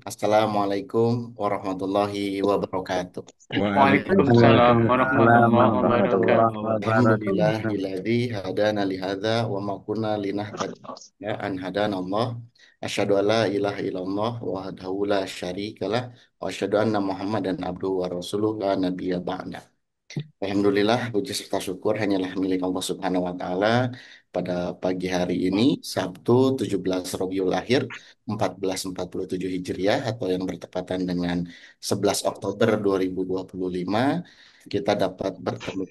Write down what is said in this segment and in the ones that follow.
Assalamualaikum warahmatullahi wabarakatuh. Waalaikumsalam Waalaikumsalam warahmatullahi warahmatullahi wabarakatuh. wabarakatuh. Alhamdulillahilladzi hadana li hadza wa ma kunna linahtadiya an hadana Allah. Asyhadu an la ilaha illallah wahdahu la syarikalah wa asyhadu anna Muhammadan abduhu wa rasuluh la nabiyya ba'da. Alhamdulillah, puji serta syukur hanyalah milik Allah Subhanahu wa Ta'ala. Pada pagi hari ini, Sabtu 17 Rabiul Akhir 1447 Hijriah atau yang bertepatan dengan 11 Oktober 2025, kita dapat bertemu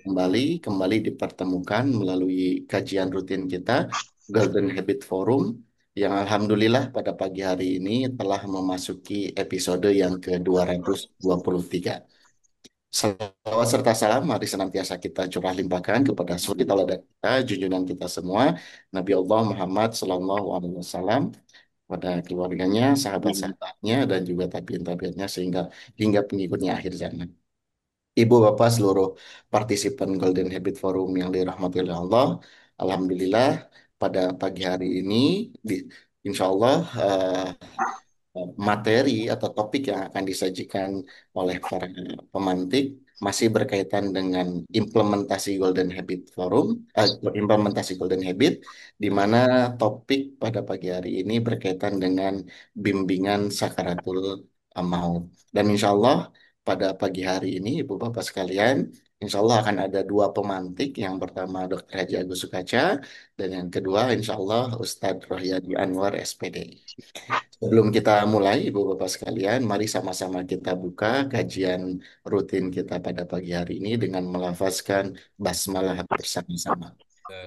kembali dipertemukan melalui kajian rutin kita, Golden Habit Forum, yang alhamdulillah pada pagi hari ini telah memasuki episode yang ke-223. Salawat serta salam mari senantiasa kita curah limpahkan kepada suri tauladan kita, junjungan kita semua, Nabi Allah Muhammad Sallallahu Alaihi Wasallam, pada keluarganya, sahabat-sahabatnya, dan juga tabiin-tabiinnya sehingga hingga pengikutnya akhir zaman. Ibu bapak seluruh partisipan Golden Habit Forum yang dirahmati oleh Allah, alhamdulillah pada pagi hari ini, insya Allah materi atau topik yang akan disajikan oleh para pemantik masih berkaitan dengan implementasi Golden Habit Forum, implementasi Golden Habit, di mana topik pada pagi hari ini berkaitan dengan bimbingan sakaratul maut. Dan insya Allah pada pagi hari ini, Ibu Bapak sekalian, insya Allah akan ada dua pemantik. Yang pertama Dr. Haji Agus Sukaca, dan yang kedua insya Allah Ustadz Rohyadi Anwar SPD. Sebelum kita mulai, Ibu Bapak sekalian, mari sama-sama kita buka kajian rutin kita pada pagi hari ini dengan melafazkan basmalah bersama-sama.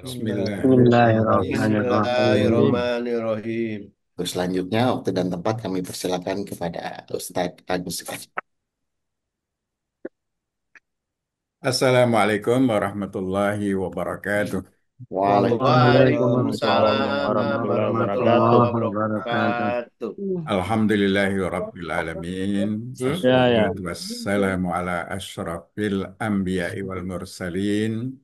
Bismillahirrahmanirrahim. Bismillahirrahmanirrahim. Bismillahirrahmanirrahim. Terus selanjutnya, waktu dan tempat kami persilakan kepada Ustadz Agus Sukaji. Assalamualaikum warahmatullahi wabarakatuh. Waalaikumsalam Waalaikumsalam warahmatullahi warahmatullahi wabarakatuh. Warahmatullahi wabarakatuh. wabarakatuh. Alhamdulillahi rabbil alamin. Hmm? Assalatu wassalamu ala asyrafil anbiya'i wal mursalin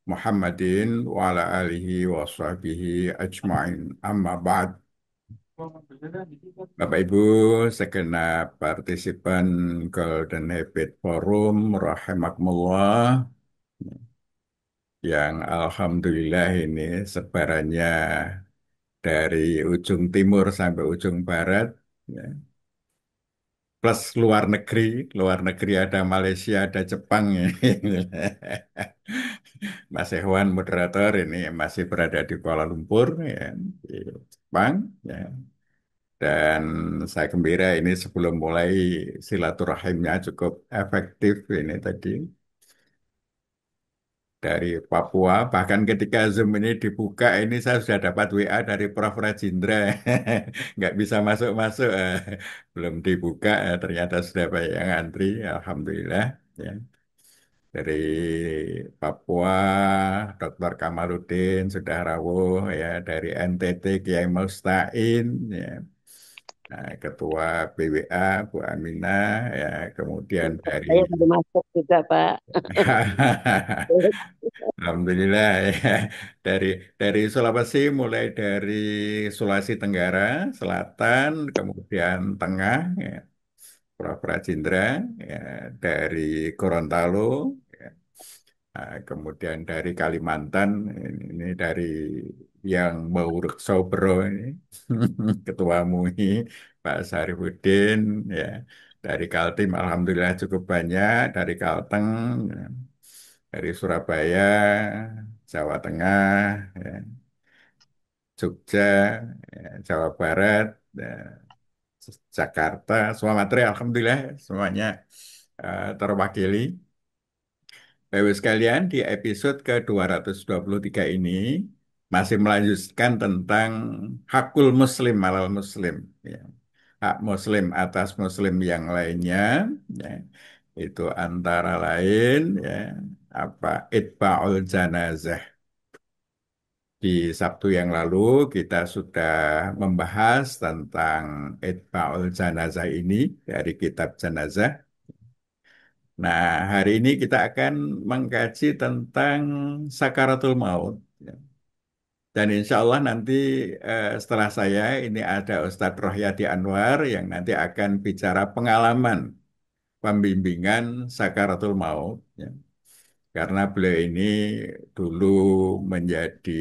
Muhammadin wa ala alihi wa sahbihi ajma'in. Amma ba'd. Bapak Ibu, segenap partisipan Golden Habit Forum, rahimakumullah, yang alhamdulillah ini sebarannya dari ujung timur sampai ujung barat, ya. Plus luar negeri ada Malaysia, ada Jepang. Ya. Mas Hewan moderator ini masih berada di Kuala Lumpur, ya, di Jepang, ya. Dan saya gembira ini sebelum mulai silaturahimnya cukup efektif ini tadi dari Papua. Bahkan ketika Zoom ini dibuka, ini saya sudah dapat WA dari Prof. Rajindra. Nggak bisa masuk-masuk. Belum dibuka, ternyata sudah banyak yang antri. Alhamdulillah. Ya. Dari Papua, Dr. Kamaludin sudah rawuh. Ya. Dari NTT, Kiai Mustain. Ya. Nah, Ketua BWA, Bu Aminah. Ya. Kemudian dari Saya baru masuk juga, Pak. Alhamdulillah ya. Dari Sulawesi, mulai dari Sulawesi Tenggara, Selatan, kemudian Tengah, ya, Prof. Rajindra, ya, dari Gorontalo, ya, kemudian dari Kalimantan, ini dari yang Bauruk Sobro ini, Ketua MUI, Pak Sarifudin, ya, dari Kaltim, Alhamdulillah cukup banyak, dari Kalteng, ya, dari Surabaya, Jawa Tengah, ya, Jogja, ya, Jawa Barat, ya, Jakarta, semua materi Alhamdulillah semuanya terwakili. Bapak Ibu sekalian, di episode ke-223 ini masih melanjutkan tentang hakul muslim alal muslim. Ya. Hak muslim atas muslim yang lainnya, ya. Itu antara lain ya, apa itba'ul janazah. Di Sabtu yang lalu kita sudah membahas tentang itba'ul janazah ini dari kitab Janazah. Nah, hari ini kita akan mengkaji tentang sakaratul maut. Ya. Dan insya Allah nanti setelah saya ini ada Ustadz Rohyadi Anwar yang nanti akan bicara pengalaman pembimbingan sakaratul maut. Ya. Karena beliau ini dulu menjadi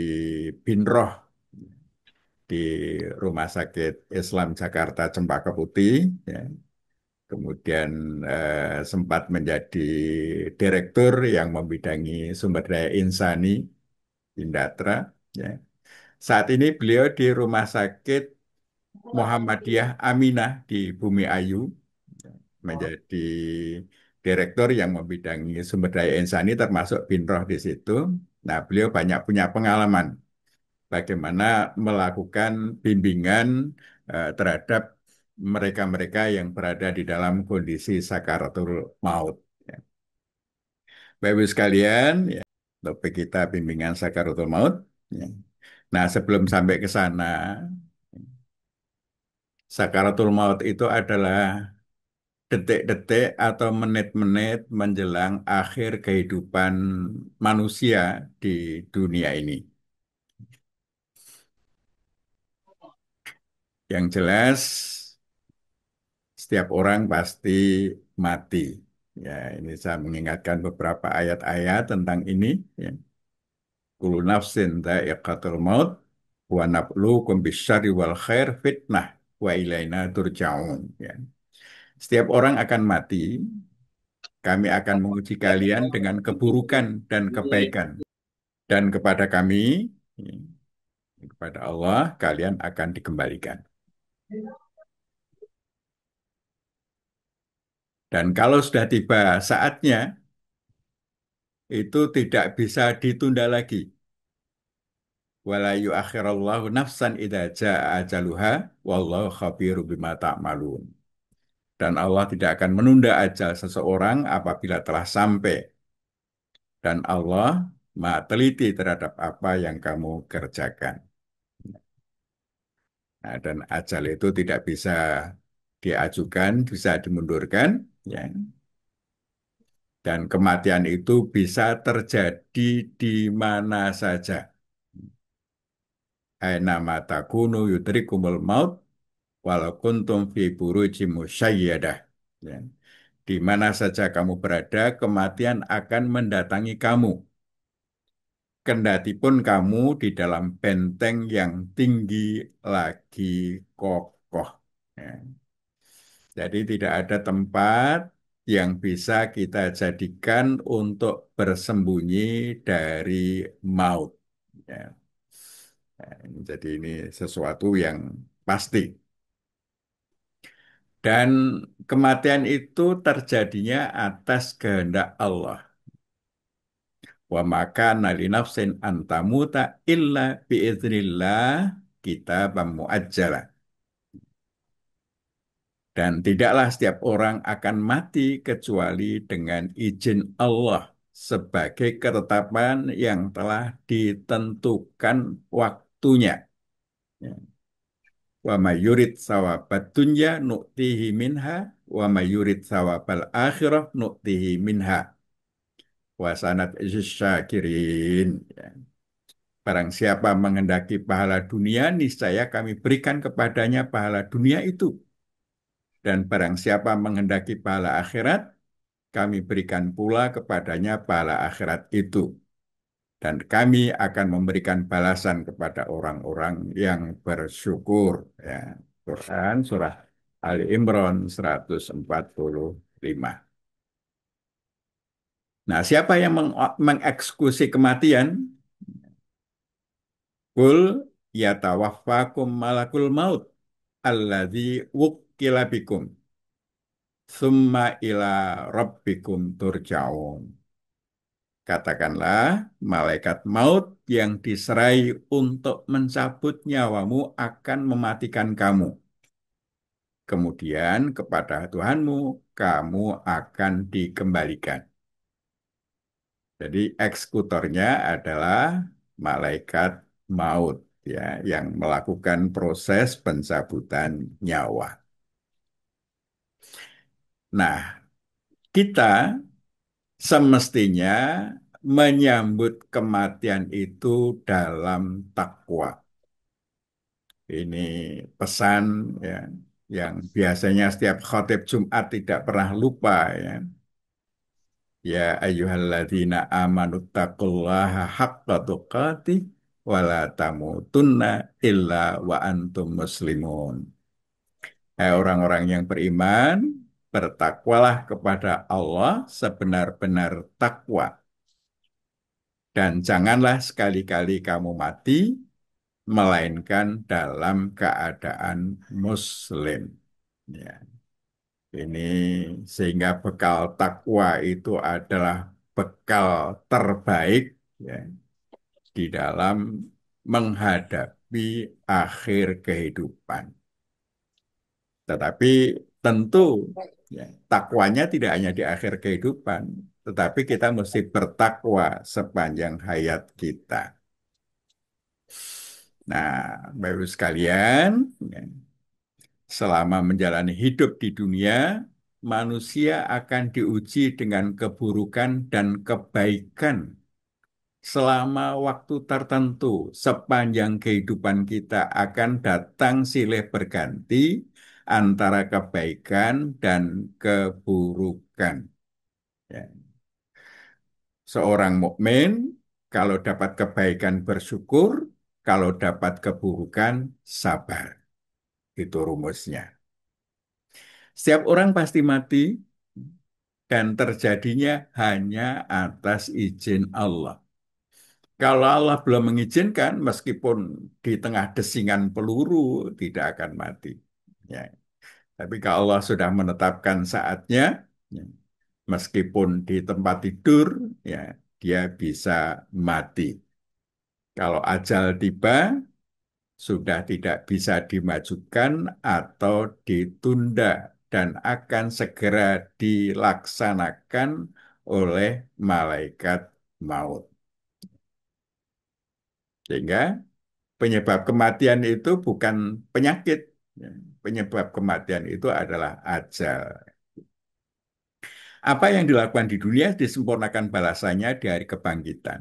binroh di Rumah Sakit Islam Jakarta Cempaka Putih, ya. Kemudian sempat menjadi direktur yang membidangi sumber daya insani Indatra. Ya. Saat ini beliau di Rumah Sakit Muhammadiyah Aminah di Bumi Ayu, ya, menjadi direktur yang membidangi sumber daya insani termasuk Binroh di situ. Nah, beliau banyak punya pengalaman bagaimana melakukan bimbingan terhadap mereka-mereka yang berada di dalam kondisi sakaratul maut. Ya. Bapak Ibu sekalian, ya, topik kita bimbingan sakaratul maut. Ya. Nah, sebelum sampai ke sana, sakaratul maut itu adalah detik-detik atau menit-menit menjelang akhir kehidupan manusia di dunia ini. Yang jelas, setiap orang pasti mati. Ya, ini saya mengingatkan beberapa ayat-ayat tentang ini. Ya. Kullu nafsin dha'iqatul maut wa nabluukum bisyarri wal khair fitnah wa ilaina turja'un. Ya. Setiap orang akan mati, kami akan menguji kalian dengan keburukan dan kebaikan. Dan kepada kami, ya, kepada Allah, kalian akan dikembalikan. Dan kalau sudah tiba saatnya, itu tidak bisa ditunda lagi. Wala yuakhirallahu nafsan idza jaa ajaluha wallahu khabiru bima ta'malun. Dan Allah tidak akan menunda ajal seseorang apabila telah sampai. Dan Allah Maha teliti terhadap apa yang kamu kerjakan. Nah, dan ajal itu tidak bisa diajukan, bisa dimundurkan, ya. Dan kematian itu bisa terjadi di mana saja. Aina matakunu yudrikumul maut walau kuntum fi burujim musyayyadah. Ya. Di mana saja kamu berada, kematian akan mendatangi kamu. Kendati pun kamu di dalam benteng yang tinggi lagi kokoh. Ya. Jadi tidak ada tempat yang bisa kita jadikan untuk bersembunyi dari maut. Ya. Nah, jadi ini sesuatu yang pasti. Dan kematian itu terjadinya atas kehendak Allah. Wa maka nali nafsin antamuta illa biiznillah kita muajjalah. Dan tidaklah setiap orang akan mati kecuali dengan izin Allah sebagai ketetapan yang telah ditentukan waktunya. Ya. Wa mayurid sawabat dunya nu'tihi minha wa mayurid sawabal akhirah nu'tihi minha wa sanat syakirin. Ya. Barang siapa menghendaki pahala dunia, niscaya kami berikan kepadanya pahala dunia itu. Dan barang siapa menghendaki pahala akhirat, kami berikan pula kepadanya pahala akhirat itu. Dan kami akan memberikan balasan kepada orang-orang yang bersyukur. Ya. Quran Surah Ali Imran 145. Nah, siapa yang mengeksekusi kematian? Kul yatawaffakum malakul maut alladzi wukkila bikum summa ila rabbikum turja'un. Katakanlah, malaikat maut yang diserai untuk mencabut nyawamu akan mematikan kamu. Kemudian kepada Tuhanmu, kamu akan dikembalikan. Jadi eksekutornya adalah malaikat maut, ya, yang melakukan proses pencabutan nyawa. Nah, kita semestinya menyambut kematian itu dalam takwa. Ini pesan ya yang biasanya setiap khotib Jumat tidak pernah lupa ya. Ya ayyuhalladzina amanu taqullaha haqqa tuqatih wa la tamutunna illa wa antum muslimun. Hai orang-orang yang beriman, bertakwalah kepada Allah sebenar-benar takwa dan janganlah sekali-kali kamu mati melainkan dalam keadaan muslim. Ya, ini sehingga bekal takwa itu adalah bekal terbaik ya, di dalam menghadapi akhir kehidupan. Tetapi tentu ya, takwanya tidak hanya di akhir kehidupan, tetapi kita mesti bertakwa sepanjang hayat kita. Nah, Bapak Ibu sekalian, ya, selama menjalani hidup di dunia, manusia akan diuji dengan keburukan dan kebaikan selama waktu tertentu. Sepanjang kehidupan kita akan datang silih berganti antara kebaikan dan keburukan. Ya. Seorang mukmin kalau dapat kebaikan bersyukur, kalau dapat keburukan sabar. Itu rumusnya. Setiap orang pasti mati dan terjadinya hanya atas izin Allah. Kalau Allah belum mengizinkan, meskipun di tengah desingan peluru tidak akan mati. Ya. Tapi kalau Allah sudah menetapkan saatnya, ya, meskipun di tempat tidur, ya, dia bisa mati. Kalau ajal tiba, sudah tidak bisa dimajukan atau ditunda dan akan segera dilaksanakan oleh malaikat maut. Sehingga penyebab kematian itu bukan penyakit. Ya. Penyebab kematian itu adalah ajal. Apa yang dilakukan di dunia disempurnakan balasannya di hari kebangkitan.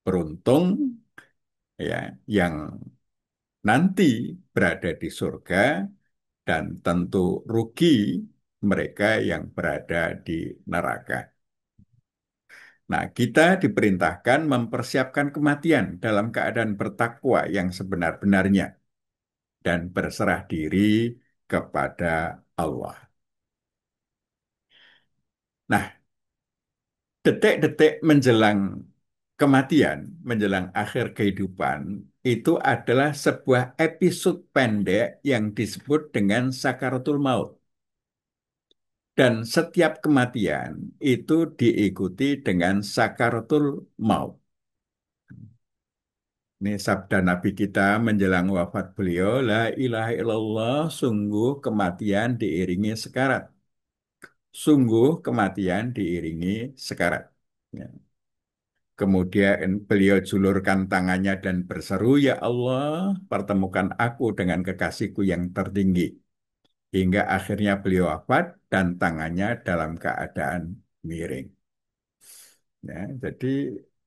Beruntung ya yang nanti berada di surga dan tentu rugi mereka yang berada di neraka. Nah, kita diperintahkan mempersiapkan kematian dalam keadaan bertakwa yang sebenar-benarnya dan berserah diri kepada Allah. Nah, detik-detik menjelang kematian, menjelang akhir kehidupan, itu adalah sebuah episode pendek yang disebut dengan sakaratul maut. Dan setiap kematian itu diikuti dengan sakaratul maut. Ini sabda Nabi kita menjelang wafat beliau, La ilaha illallah, sungguh kematian diiringi sekarat. Sungguh kematian diiringi sekarat. Ya. Kemudian beliau julurkan tangannya dan berseru, Ya Allah, pertemukan aku dengan kekasihku yang tertinggi. Hingga akhirnya beliau wafat dan tangannya dalam keadaan miring. Ya, jadi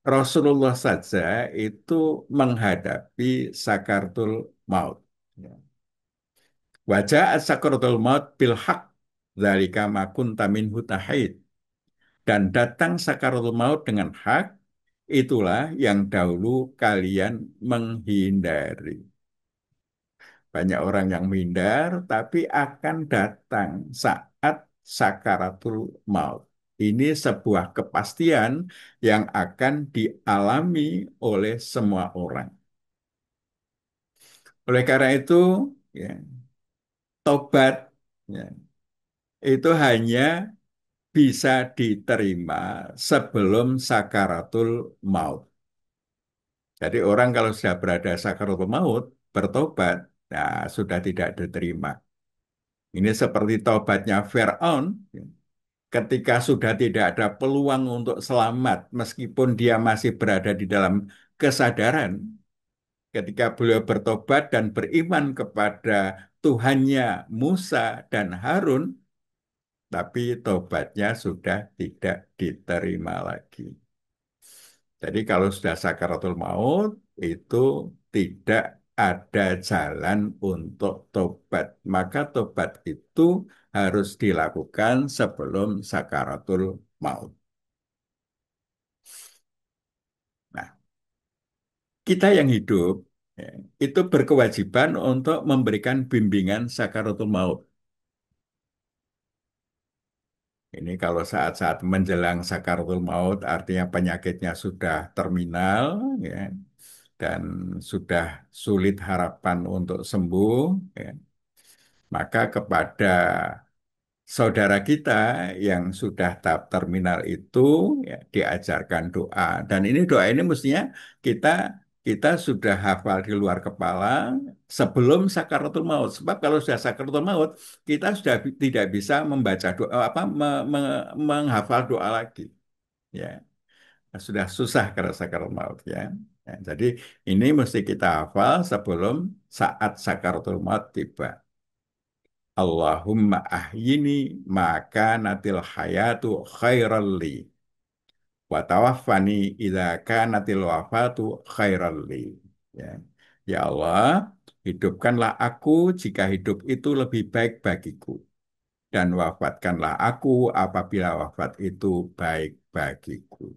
Rasulullah saja itu menghadapi sakaratul maut. Ya. Wajah sakaratul maut bil haq, dzalika ma kunta minhu tahid. Dan datang sakaratul maut dengan hak, itulah yang dahulu kalian menghindari. Banyak orang yang menghindar, tapi akan datang saat sakaratul maut. Ini sebuah kepastian yang akan dialami oleh semua orang. Oleh karena itu, ya, tobat ya, itu hanya bisa diterima sebelum sakaratul maut. Jadi orang kalau sudah berada sakaratul maut, bertobat, nah, sudah tidak diterima. Ini seperti tobatnya Fir'aun, ya. Ketika sudah tidak ada peluang untuk selamat, meskipun dia masih berada di dalam kesadaran, ketika beliau bertobat dan beriman kepada Tuhannya Musa dan Harun, tapi tobatnya sudah tidak diterima lagi. Jadi kalau sudah sakaratul maut itu tidak ada jalan untuk tobat. Maka tobat itu harus dilakukan sebelum sakaratul maut. Nah, kita yang hidup ya, itu berkewajiban untuk memberikan bimbingan sakaratul maut. Ini kalau saat-saat menjelang sakaratul maut artinya penyakitnya sudah terminal ya, dan sudah sulit harapan untuk sembuh ya. Maka kepada saudara kita yang sudah tahap terminal itu ya, diajarkan doa. Dan ini doa ini mestinya kita kita sudah hafal di luar kepala sebelum sakaratul maut. Sebab kalau sudah sakaratul maut, kita sudah tidak bisa membaca doa menghafal doa lagi. Ya, sudah susah karena sakaratul maut ya. Ya, jadi ini mesti kita hafal sebelum saat sakaratul maut tiba. Allahumma ahyini maka natil hayatu khairal li wa tawaffani idza kanatil wafatu khairal li. Ya. Ya Allah, hidupkanlah aku jika hidup itu lebih baik bagiku dan wafatkanlah aku apabila wafat itu baik bagiku.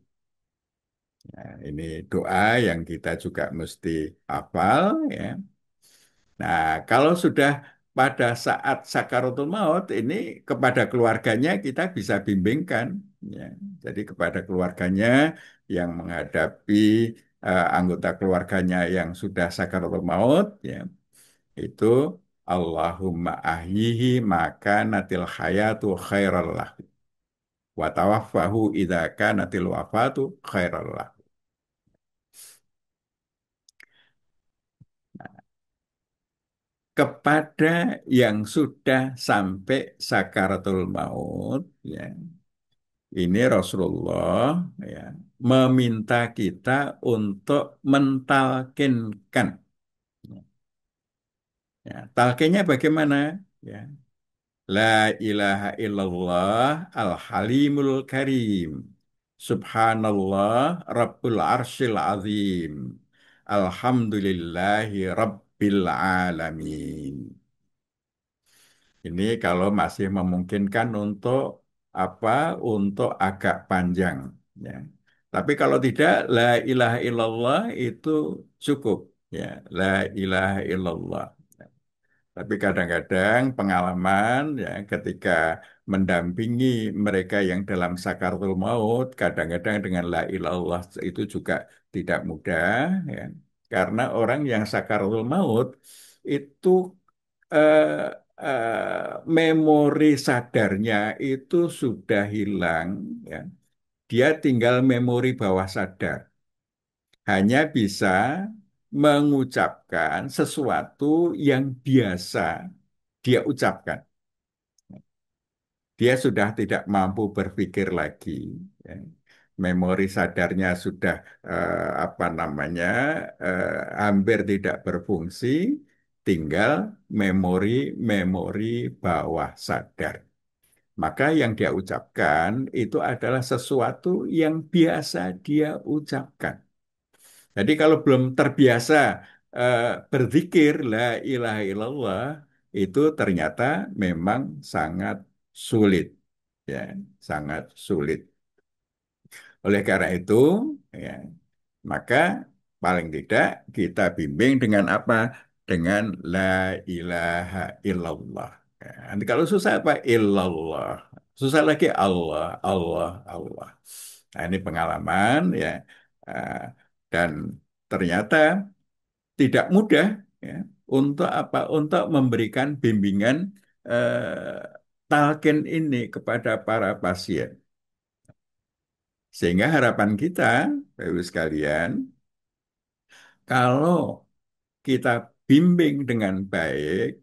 Nah, ini doa yang kita juga mesti hafal ya. Nah, kalau sudah pada saat sakaratul maut ini kepada keluarganya kita bisa bimbingkan, ya. Jadi kepada keluarganya yang menghadapi anggota keluarganya yang sudah sakaratul maut, ya, itu Allahumma ahyihi maka natil hayatu khairallah wa tawaffahu idza kanatil wafatu khairallah. Kepada yang sudah sampai sakaratul maut, ya, ini Rasulullah ya, meminta kita untuk mentalkinkan. Ya, talkinnya bagaimana? Ya, La ilaha illallah al-halimul karim. Subhanallah Rabbul arsyil azim. Alhamdulillahi Rabbil alamin. Ini kalau masih memungkinkan untuk apa? Untuk agak panjang, ya. Tapi kalau tidak, la ilaha illallah itu cukup, ya. La ilaha illallah. Tapi kadang-kadang pengalaman ya ketika mendampingi mereka yang dalam sakaratul maut, kadang-kadang dengan la ilaha illallah itu juga tidak mudah, ya. Karena orang yang sakaratul maut itu eh, memori sadarnya itu sudah hilang, ya. Dia tinggal memori bawah sadar. Hanya bisa mengucapkan sesuatu yang biasa dia ucapkan. Dia sudah tidak mampu berpikir lagi, ya. Memori sadarnya sudah apa namanya hampir tidak berfungsi, tinggal memori-memori bawah sadar. Maka yang dia ucapkan itu adalah sesuatu yang biasa dia ucapkan. Jadi kalau belum terbiasa eh, berzikir la ilaha illallah itu ternyata memang sangat sulit, ya, sangat sulit. Oleh karena itu, ya, maka paling tidak kita bimbing dengan apa? Dengan la ilaha illallah. Ya, nanti kalau susah apa? Illallah. Susah lagi Allah, Allah, Allah. Nah, ini pengalaman ya. Eh, dan ternyata tidak mudah ya untuk apa? Untuk memberikan bimbingan eh, talqin ini kepada para pasien. Sehingga harapan kita, Bapak Ibu sekalian, kalau kita bimbing dengan baik,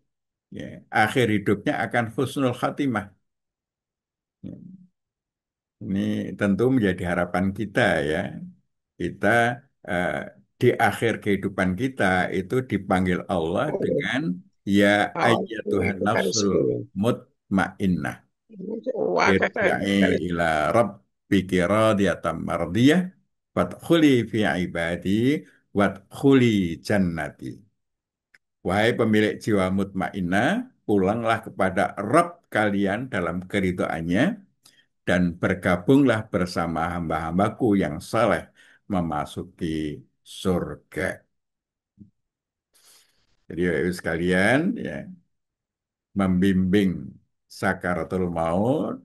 ya, akhir hidupnya akan husnul khatimah. Ya, ini tentu menjadi harapan kita ya. Kita eh, di akhir kehidupan kita itu dipanggil Allah dengan ya ayyatuhan nafsul mutmainnah. Wah, kakak. Irja'i ila rabbiki radiyatan mardiyah Wadkhuli fi ibadi wadkhuli jannati. Wahai pemilik jiwa mutmainnah, pulanglah kepada Rabb kalian dalam keridhaannya dan bergabunglah bersama hamba-hambaku yang saleh memasuki surga. Jadi Bapak Ibu sekalian, ya, membimbing sakaratul maut,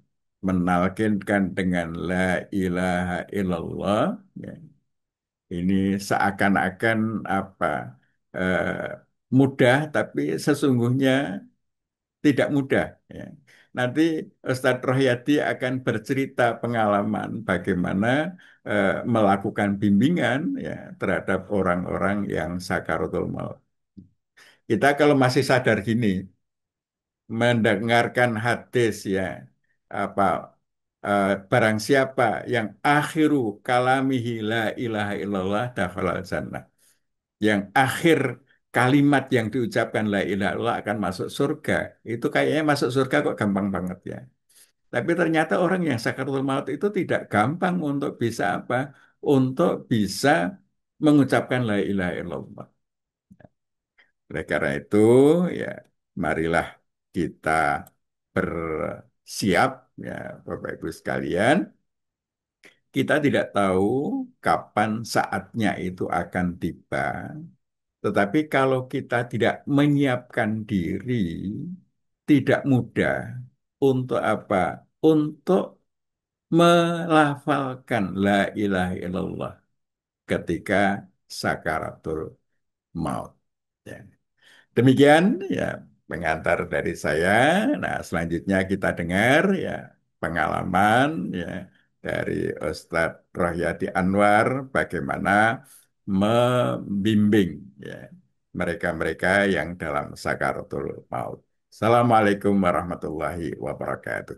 menalkinkan dengan la ilaha illallah, ya. Ini seakan-akan apa eh, mudah, tapi sesungguhnya tidak mudah. Ya. Nanti Ustadz Rohyadi akan bercerita pengalaman bagaimana melakukan bimbingan ya terhadap orang-orang yang sakaratul maut. Kita kalau masih sadar gini, mendengarkan hadis ya apa barang siapa yang akhiru kalamihi la ilaha illallah dakhalal jannah, yang akhir kalimat yang diucapkan la ilaha illallah akan masuk surga, itu kayaknya masuk surga kok gampang banget ya, tapi ternyata orang yang sakaratul maut itu tidak gampang untuk bisa apa, untuk bisa mengucapkan la ilaha illallah. Oleh karena itu, ya, marilah kita bersiap, ya, Bapak Ibu sekalian. Kita tidak tahu kapan saatnya itu akan tiba. Tetapi kalau kita tidak menyiapkan diri, tidak mudah untuk apa? Untuk melafalkan la ilaha illallah ketika sakaratul maut. Ya. Demikian ya pengantar dari saya. Nah, selanjutnya kita dengar ya pengalaman ya dari Ustadz Rohyadi Anwar bagaimana membimbing ya mereka-mereka yang dalam sakaratul maut. Assalamualaikum warahmatullahi wabarakatuh.